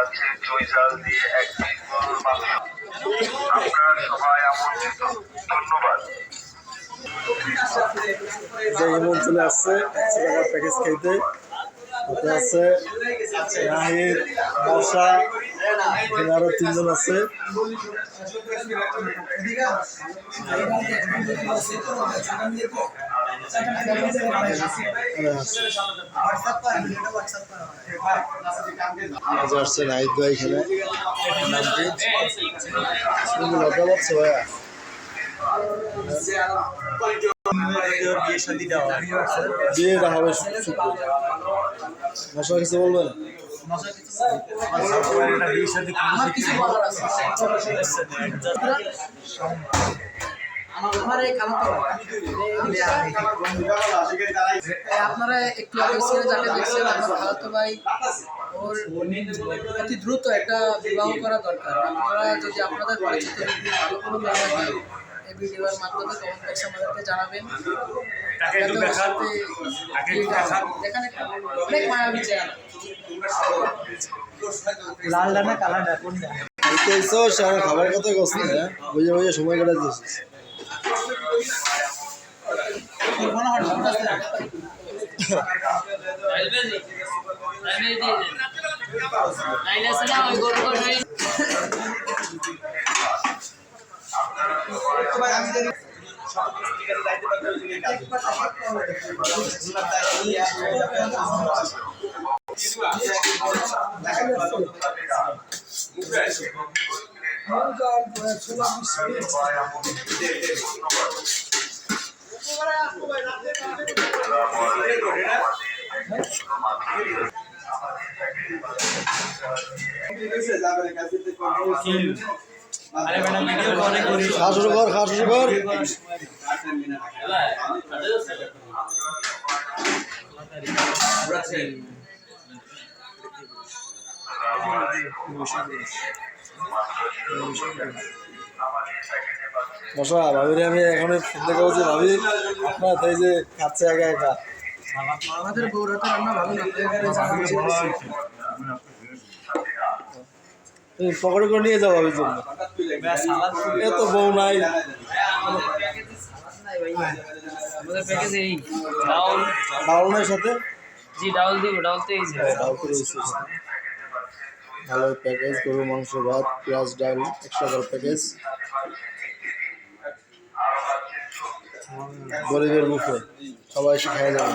আছে চই ঝাল দিয়ে এক পিস গরুর মাংস। আপনারা সবাই আমন্ত্রিত। ধন্যবাদ। ইমন চলে আসছে 100 টাকার প্যাকেজ খাইতে। ওতে আছে নাহিদ, বর্ষা, এখানে আরো 3 জন আছে। আসছে নাহিদ ভাই এখানে লজ্জা পাচ্ছে ভাইয়া। বিয়েটা হবে মশলা কিছু বলবেন? আপনারা একটু যাকে দেখছেন খালাতো ভাই ওর অতি দ্রুত একটা বিবাহ করা দরকার। আপনারা যদি আপনাদের পরিচিত ভালো কোনো মেয়ে থাকে এই ভিডিওর মাধ্যমে কমেন্ট বক্সে আমাদেরকে জানাবেন। অনেক মায়াবী চেহারা, লাল ডানা কালা ডাকুন খাবার কথা কষ্ট না বুঝে বুঝে সময় কাটা দিয়েছিস। খা শুরু কর। মশা ভাবি আমি এখন দেখে বলছি ভাবি আপনার তাই যে খাচ্ছে একা একা। আমাদের বউরাতে রান্না ভালো না, তুমি পকেটে করে নিয়ে যাও ভাবির জন্য। এত বউ নাই। আমাদের প্যাকেজে এই ডাউল নাই সাথে? জি ডাউল দিব, ডাউল তো এই যে ডাউল করে ভালো প্যাকেজ, গরুর মাংস, ভাত, পেঁয়াজ, ডাল 100 টাকার প্যাকেজ। গরিবের বুফে সবাই এসে খেয়ে যাবে।